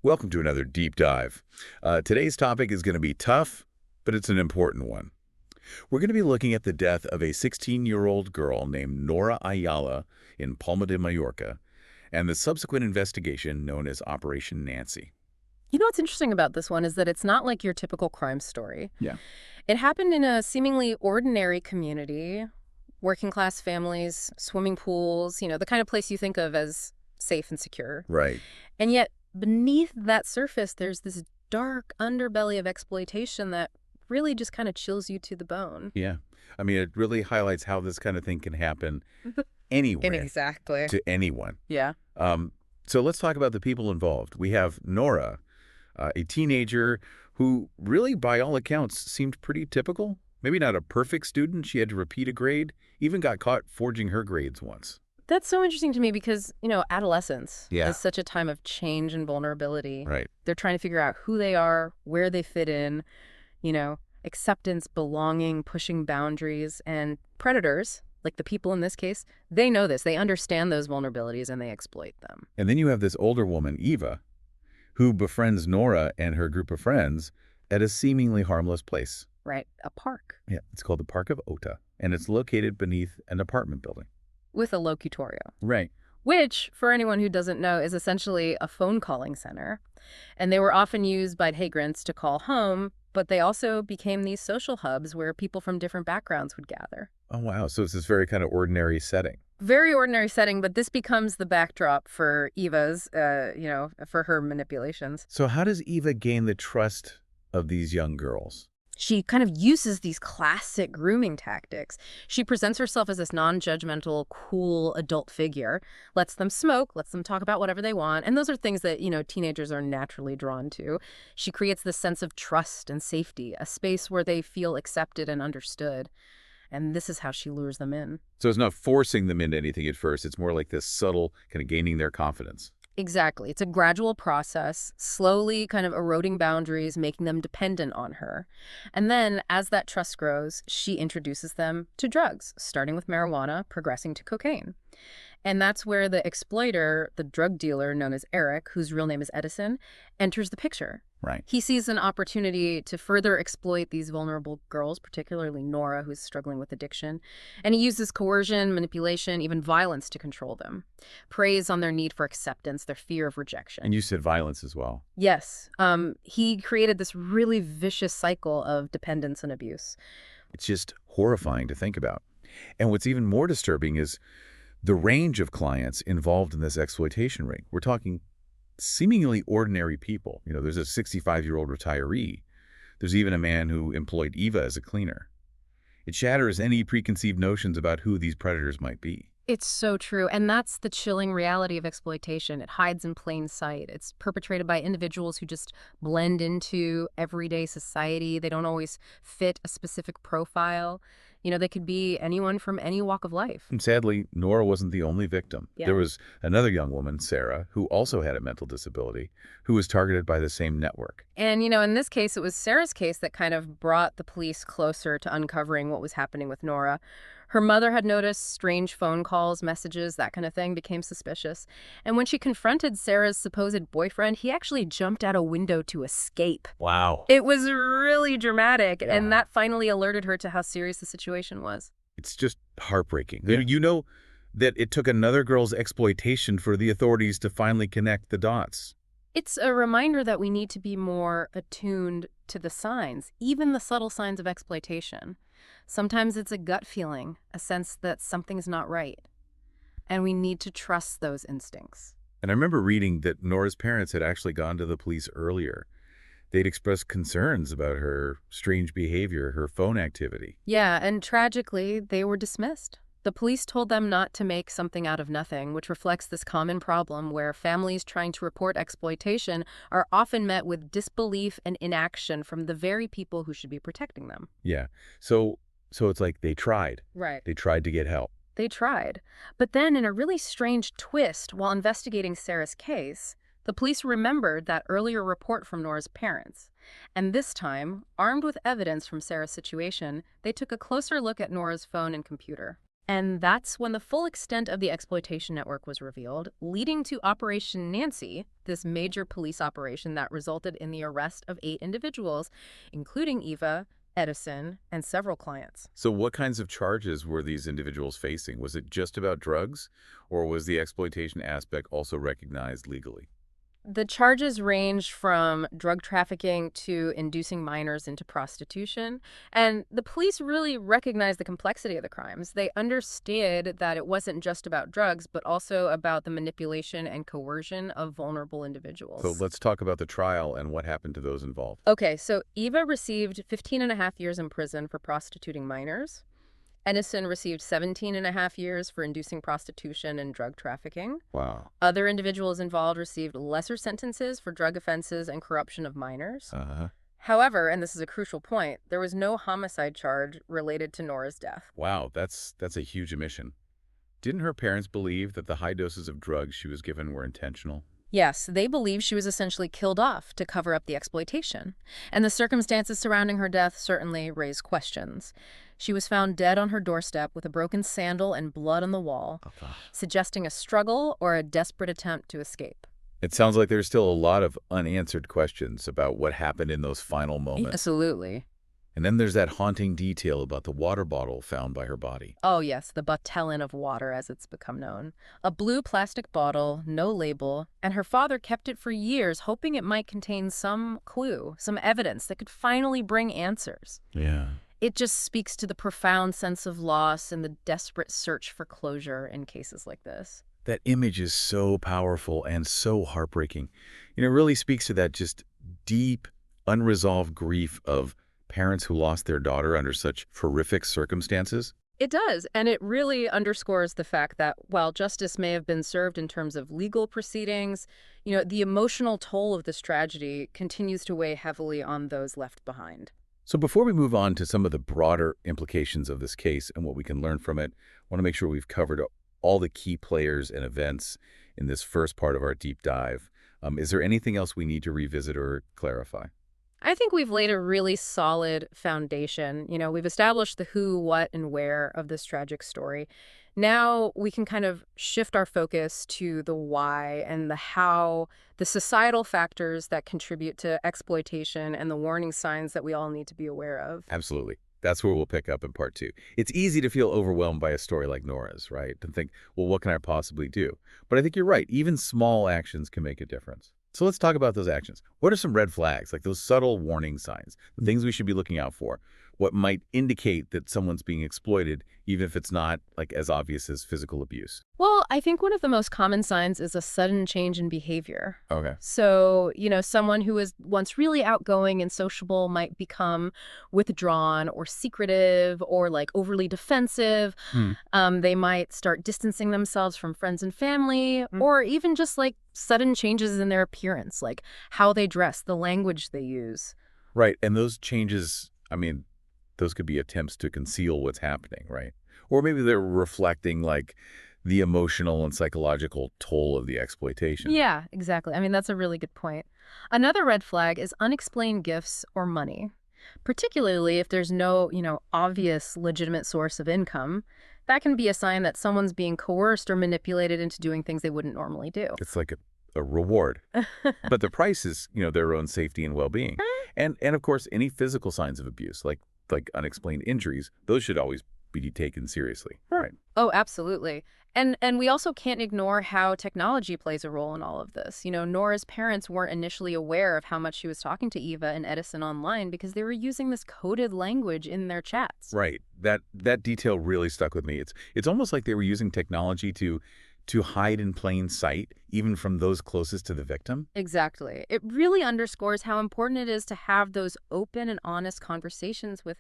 Welcome to another deep dive. Today's topic is going to be tough, but it's an important one. We're going to be looking at the death of a 16-year-old girl named Nora Ayala in Palma de Mallorca and the subsequent investigation known as Operation Nancy. You know what's interesting about this one is that it's not like your typical crime story. Yeah. It happened in a seemingly ordinary community, working class families, swimming pools, the kind of place you think of as safe and secure. Right. And yet, beneath that surface, there's this dark underbelly of exploitation that really just kind of chills you to the bone. Yeah. I mean, it really highlights how this kind of thing can happen anywhere Exactly. to anyone. Yeah. So let's talk about the people involved. We have Nora, a teenager who really, by all accounts, seemed pretty typical. Maybe not a perfect student. She had to repeat a grade, even got caught forging her grades once. That's so interesting to me because, adolescence Yeah. is such a time of change and vulnerability. Right. They're trying to figure out who they are, where they fit in, acceptance, belonging, pushing boundaries, and predators, like the people in this case, they know this. They understand those vulnerabilities and they exploit them. And then you have this older woman, Eva, who befriends Nora and her group of friends at a seemingly harmless place. Right? A park Yeah, it's called the Park of Ota, and it's located beneath an apartment building. with a locutorio, Right. which, for anyone who doesn't know, is essentially a phone calling center. And they were often used by vagrants to call home, but they also became these social hubs where people from different backgrounds would gather. Oh, wow. So it's this very kind of ordinary setting. Very ordinary setting, but this becomes the backdrop for Eva's, for her manipulations. So how does Eva gain the trust of these young girls? She kind of uses these classic grooming tactics. She presents herself as this non-judgmental, cool adult figure, lets them smoke, lets them talk about whatever they want. And those are things that, teenagers are naturally drawn to. She creates this sense of trust and safety, a space where they feel accepted and understood. And this is how she lures them in. So it's not forcing them into anything at first. It's more like this subtle kind of gaining their confidence. Exactly. It's a gradual process, slowly kind of eroding boundaries, making them dependent on her. And then, as that trust grows, she introduces them to drugs, starting with marijuana, progressing to cocaine. And that's where the exploiter, the drug dealer known as Eric, whose real name is Edison, enters the picture. Right. He sees an opportunity to further exploit these vulnerable girls, particularly Nora, who's struggling with addiction. And he uses coercion, manipulation, even violence to control them. Preys on their need for acceptance, their fear of rejection. And you said violence as well. Yes. He created this really vicious cycle of dependence and abuse. It's just horrifying to think about. And what's even more disturbing is the range of clients involved in this exploitation ring. We're talking seemingly ordinary people. There's a 65-year-old retiree. There's even a man who employed Eva as a cleaner. It shatters any preconceived notions about who these predators might be. It's so true. And that's the chilling reality of exploitation. It hides in plain sight. It's perpetrated by individuals who just blend into everyday society. They don't always fit a specific profile. They could be anyone from any walk of life. And sadly, Nora wasn't the only victim. Yeah. There was another young woman, Sarah, who also had a mental disability, who was targeted by the same network. And, in this case, it was Sarah's case that kind of brought the police closer to uncovering what was happening with Nora. Her mother had noticed strange phone calls, messages, that kind of thing, became suspicious. And when she confronted Sarah's supposed boyfriend, he actually jumped out a window to escape. Wow. It was really dramatic, Yeah. and that finally alerted her to how serious the situation was. It's just heartbreaking. Yeah. You know that it took another girl's exploitation for the authorities to finally connect the dots. It's a reminder that we need to be more attuned to the signs, even the subtle signs of exploitation. Sometimes it's a gut feeling, a sense that something's not right. And we need to trust those instincts. And I remember reading that Nora's parents had actually gone to the police earlier. They'd expressed concerns about her strange behavior, her phone activity. Yeah, and tragically, they were dismissed. The police told them not to make something out of nothing, which reflects this common problem where families trying to report exploitation are often met with disbelief and inaction from the very people who should be protecting them. Yeah. So it's like they tried. Right. They tried to get help. They tried. But then, in a really strange twist, while investigating Sarah's case, the police remembered that earlier report from Nora's parents. And this time, armed with evidence from Sarah's situation, they took a closer look at Nora's phone and computer. And that's when the full extent of the exploitation network was revealed, leading to Operation Nancy, this major police operation that resulted in the arrest of 8 individuals, including Eva, Edison, and several clients. So what kinds of charges were these individuals facing? Was it just about drugs, or was the exploitation aspect also recognized legally? The charges ranged from drug trafficking to inducing minors into prostitution, and the police really recognized the complexity of the crimes. They understood that it wasn't just about drugs, but also about the manipulation and coercion of vulnerable So individuals. let's talk about the trial and what happened to those involved. Okay, so Eva received 15 and a half years in prison for prostituting minors. Edison received 17 and a half years for inducing prostitution and drug trafficking. Wow. Other individuals involved received lesser sentences for drug offenses and corruption of minors. Uh-huh. However, and this is a crucial point, there was no homicide charge related to Nora's death. Wow, that's a huge omission. Didn't her parents believe that the high doses of drugs she was given were intentional? Yes, they believe she was essentially killed off to cover up the exploitation. And the circumstances surrounding her death certainly raise questions. She was found dead on her doorstep with a broken sandal and blood on the wall, Okay. suggesting a struggle or a desperate attempt to escape. It sounds like there's still a lot of unanswered questions about what happened in those final moments. Absolutely. And then there's that haunting detail about the water bottle found by her body. Oh, yes, the botellin of water, as it's become known. A blue plastic bottle, no label, and her father kept it for years, hoping it might contain some clue, some evidence that could finally bring answers. Yeah. It just speaks to the profound sense of loss and the desperate search for closure in cases like this. That image is so powerful and so heartbreaking. It really speaks to that just deep, unresolved grief of parents who lost their daughter under such horrific circumstances. It does, and it really underscores the fact that while justice may have been served in terms of legal proceedings, the emotional toll of this tragedy continues to weigh heavily on those left behind. So before we move on to some of the broader implications of this case and what we can learn from it, I want to make sure we've covered all the key players and events in this first part of our deep dive. Is there anything else we need to revisit or clarify? I think we've laid a really solid foundation. We've established the who, what, and where of this tragic story. Now we can kind of shift our focus to the why and the how, the societal factors that contribute to exploitation and the warning signs that we all need to be aware of. Absolutely. That's where we'll pick up in part 2. It's easy to feel overwhelmed by a story like Nora's, right? And think, well, what can I possibly do? But I think you're right. Even small actions can make a difference. So let's talk about those actions. What are some red flags, like those subtle warning signs, the things we should be looking out for? What might indicate that someone's being exploited, even if it's not like as obvious as physical abuse? Well, I think one of the most common signs is a sudden change in behavior. Okay. So, someone who was once really outgoing and sociable might become withdrawn or secretive or like overly defensive. They might start distancing themselves from friends and family, or even just like sudden changes in their appearance, like how they dress, the language they use. Right. And those changes, those could be attempts to conceal what's happening, right? Or maybe they're reflecting like the emotional and psychological toll of the exploitation. Yeah, exactly. That's a really good point. Another red flag is unexplained gifts or money, particularly if there's no, obvious legitimate source of income. That can be a sign that someone's being coerced or manipulated into doing things they wouldn't normally do. It's like a reward. But the price is, their own safety and well-being. And of course, any physical signs of abuse, like unexplained injuries, those should always be taken seriously. Right. Oh, absolutely. And we also can't ignore how technology plays a role in all of this. Nora's parents weren't initially aware of how much she was talking to Eva and Edison online because they were using this coded language in their chats. Right. That detail really stuck with me. It's almost like they were using technology to hide in plain sight, even from those closest to the victim. Exactly. It really underscores how important it is to have those open and honest conversations with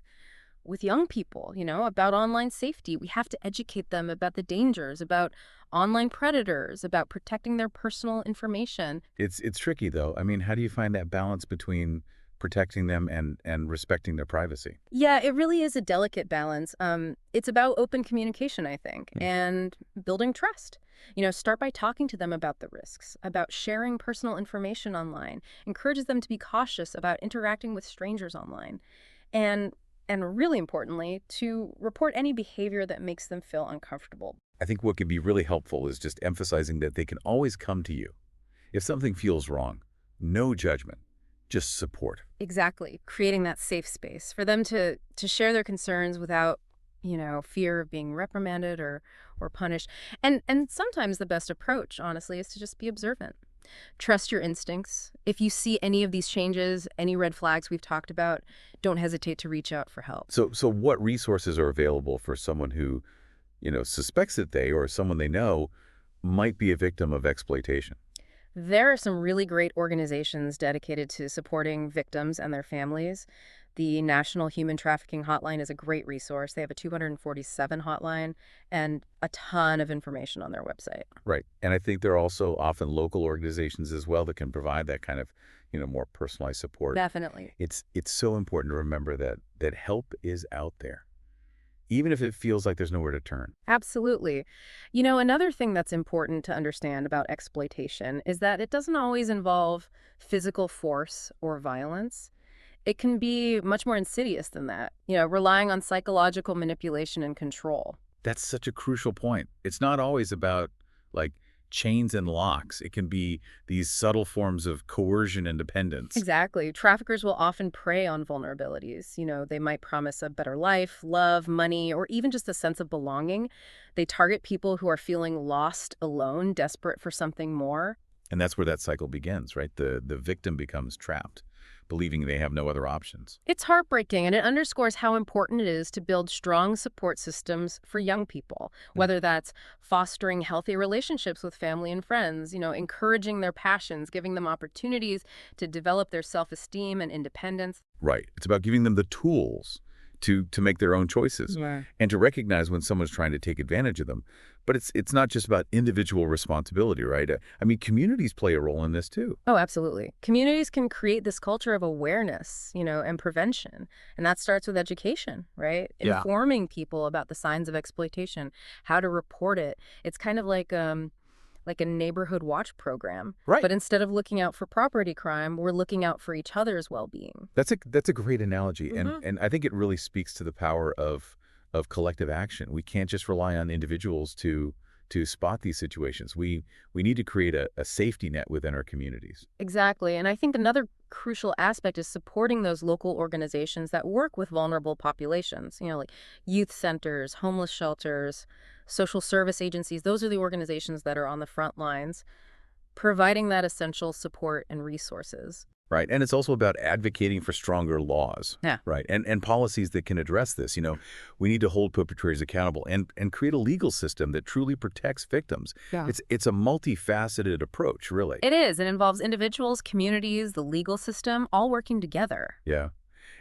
young people, about online safety. We have to educate them about the dangers, about online predators, about protecting their personal information. It's tricky, though. How do you find that balance between protecting them and respecting their privacy? Yeah, it really is a delicate balance. It's about open communication, I think, and building trust. Start by talking to them about the risks, about sharing personal information online, encourages them to be cautious about interacting with strangers online. And and really importantly, to report any behavior that makes them feel uncomfortable. I think what can be really helpful is just emphasizing that they can always come to you. If something feels wrong, no judgment, just support. Exactly. Creating that safe space for them to share their concerns without, fear of being reprimanded or punished. And sometimes the best approach, honestly, is to just be observant. Trust your instincts. If you see any of these changes, any red flags we've talked about, don't hesitate to reach out for help. So what resources are available for someone who, suspects that they or someone they know might be a victim of exploitation? There are some really great organizations dedicated to supporting victims and their families. The National Human Trafficking Hotline is a great resource. They have a 247 hotline and a ton of information on their website. Right. And I think there are also often local organizations as well that can provide that kind of, more personalized support. Definitely. It's so important to remember that help is out there, even if it feels like there's nowhere to turn. Absolutely. Another thing that's important to understand about exploitation is that it doesn't always involve physical force or violence. It can be much more insidious than that, relying on psychological manipulation and control. That's such a crucial point. It's not always about like chains and locks. It can be these subtle forms of coercion and dependence. Exactly. Traffickers will often prey on vulnerabilities. They might promise a better life, love, money, or even just a sense of belonging. They target people who are feeling lost, alone, desperate for something more. And that's where that cycle begins, right? The victim becomes trapped, believing they have no other options. It's heartbreaking, and it underscores how important it is to build strong support systems for young people, whether that's fostering healthy relationships with family and friends, encouraging their passions, giving them opportunities to develop their self-esteem and independence. Right. It's about giving them the tools to make their own choices and to recognize when someone's trying to take advantage of them. But it's not just about individual responsibility, right? I mean, communities play a role in this too. Oh, absolutely. Communities can create this culture of awareness, and prevention. And that starts with education, right? Yeah. Informing people about the signs of exploitation, how to report it. It's kind of like a neighborhood watch program. Right. But instead of looking out for property crime, we're looking out for each other's well-being. That's a great analogy. And I think it really speaks to the power of collective action. We can't just rely on individuals to spot these situations. We need to create a safety net within our communities. Exactly. And I think another crucial aspect is supporting those local organizations that work with vulnerable populations, like youth centers, homeless shelters, social service agencies. Those are the organizations that are on the front lines, providing that essential support and resources. Right. And it's also about advocating for stronger laws. Yeah. Right. And policies that can address this. We need to hold perpetrators accountable and create a legal system that truly protects victims. Yeah. It's a multifaceted approach, really. It is. It involves individuals, communities, the legal system, all working together. Yeah.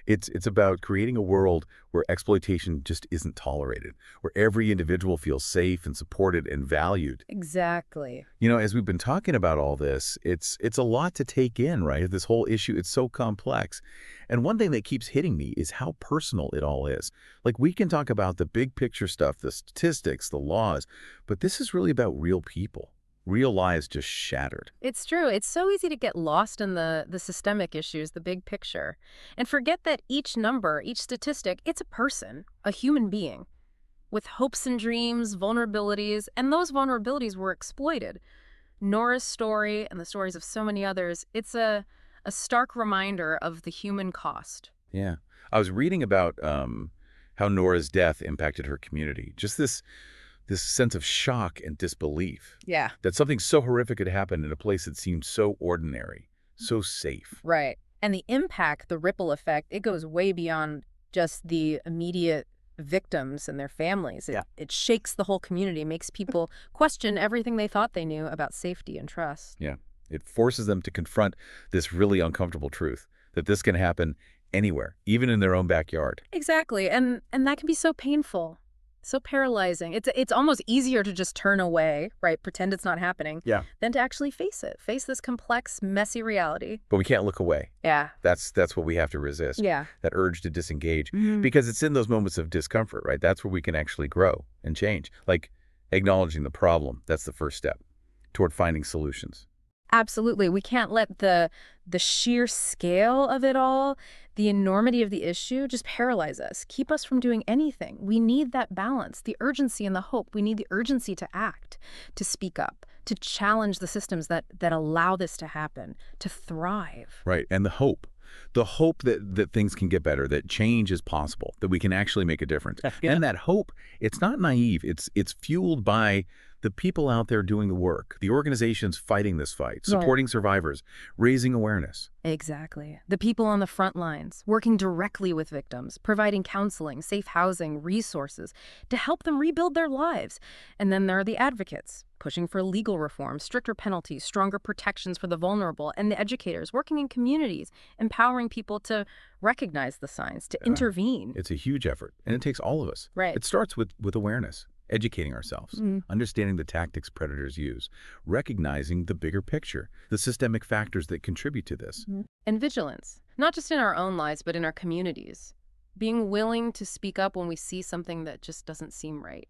It's about creating a world where exploitation just isn't tolerated, where every individual feels safe and supported and valued. Exactly. As we've been talking about all this, it's a lot to take in, right? This whole issue, it's so complex. And one thing that keeps hitting me is how personal it all is. Like, we can talk about the big picture stuff, the statistics, the laws, but this is really about real people. Real lives just shattered. It's true. It's so easy to get lost in the systemic issues, the big picture, and forget that each number, each statistic, it's a person, a human being, with hopes and dreams, vulnerabilities, and those vulnerabilities were exploited. Nora's story and the stories of so many others, it's a stark reminder of the human cost. Yeah. I was reading about how Nora's death impacted her community. Just this sense of shock and disbelief. Yeah. That something so horrific had happened in a place that seemed so ordinary, so safe. Right. And the impact, the ripple effect, it goes way beyond just the immediate victims and their families. It shakes the whole community, makes people question everything they thought they knew about safety and trust. Yeah. It forces them to confront this really uncomfortable truth, that this can happen anywhere, even in their own backyard. Exactly. And that can be so painful. So paralyzing. It's almost easier to just turn away, right? Pretend it's not happening. Yeah. Than to actually face it. Face this complex, messy reality. But we can't look away. Yeah. That's what we have to resist. Yeah. That urge to disengage. Because it's in those moments of discomfort, right? That's where we can actually grow and change. Like acknowledging the problem. That's the first step toward finding solutions. Absolutely. We can't let the sheer scale of it all, The enormity of the issue just paralyze us, keep us from doing anything. We need that balance, the urgency and the hope. We need the urgency to act, to speak up, to challenge the systems that allow this to happen, to thrive. Right. And the hope. The hope that things can get better, that change is possible, that we can actually make a difference. Yeah. And that hope, it's not naive. It's fueled by the people out there doing the work, the organizations fighting this fight, supporting survivors, raising awareness. Exactly. The people on the front lines, working directly with victims, providing counseling, safe housing, resources to help them rebuild their lives. And then there are the advocates, pushing for legal reform, stricter penalties, stronger protections for the vulnerable, and the educators working in communities, empowering people to recognize the signs, to intervene. It's a huge effort, and it takes all of us. Right. It starts with awareness, educating ourselves, understanding the tactics predators use, recognizing the bigger picture, the systemic factors that contribute to this. And vigilance, not just in our own lives, but in our communities. Being willing to speak up when we see something that just doesn't seem right,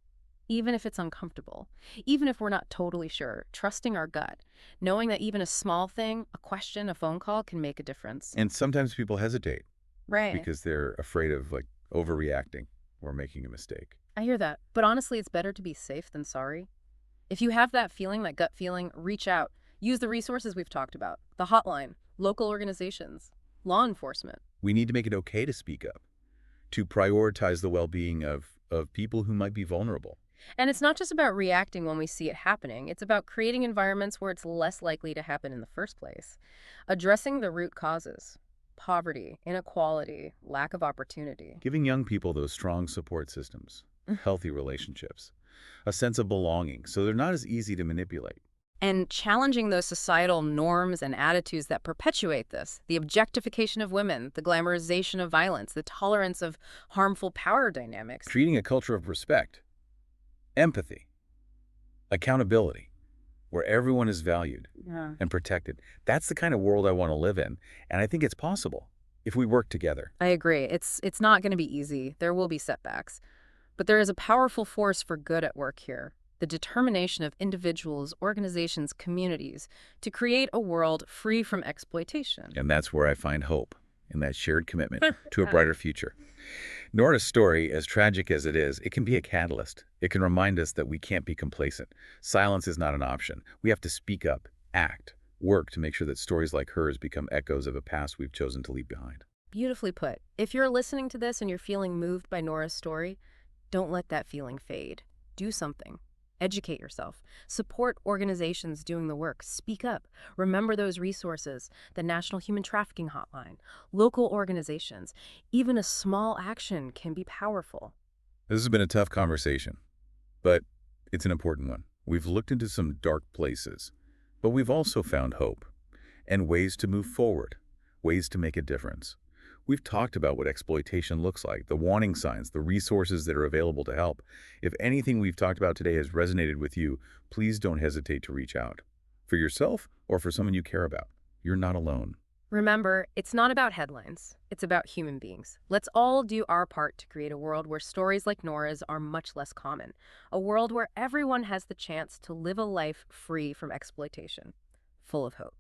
even if it's uncomfortable, even if we're not totally sure, trusting our gut, knowing that even a small thing, a question, a phone call can make a difference. And sometimes people hesitate Right. because they're afraid of overreacting or making a mistake. I hear that. But honestly, it's better to be safe than sorry. If you have that feeling, that gut feeling, reach out. Use the resources we've talked about, the hotline, local organizations, law enforcement. We need to make it okay to speak up, to prioritize the well-being of people who might be vulnerable. And it's not just about reacting when we see it happening. It's about creating environments where it's less likely to happen in the first place. Addressing the root causes: poverty, inequality, lack of opportunity. Giving young people those strong support systems, healthy relationships, a sense of belonging, so they're not as easy to manipulate. And challenging those societal norms and attitudes that perpetuate this, the objectification of women, the glamorization of violence, the tolerance of harmful power dynamics. Creating a culture of respect, empathy, accountability, where everyone is valued and protected. That's the kind of world I want to live in, and I think it's possible if we work together. I agree. It's not going to be easy. There will be setbacks. But there is a powerful force for good at work here. The determination of individuals, organizations, communities to create a world free from exploitation. And that's where I find hope, in that shared commitment to a brighter future. Nora's story, as tragic as it is, it can be a catalyst. It can remind us that we can't be complacent. Silence is not an option. We have to speak up, act, work to make sure that stories like hers become echoes of a past we've chosen to leave behind. Beautifully put. If you're listening to this and you're feeling moved by Nora's story, don't let that feeling fade. Do something. Educate yourself. Support organizations doing the work. Speak up. Remember those resources, the National Human Trafficking Hotline, local organizations. Even a small action can be powerful. This has been a tough conversation, but it's an important one. We've looked into some dark places, but we've also found hope and ways to move forward, ways to make a difference. We've talked about what exploitation looks like, the warning signs, the resources that are available to help. If anything we've talked about today has resonated with you, please don't hesitate to reach out. For yourself or for someone you care about. You're not alone. Remember, it's not about headlines. It's about human beings. Let's all do our part to create a world where stories like Nora's are much less common. A world where everyone has the chance to live a life free from exploitation, full of hope.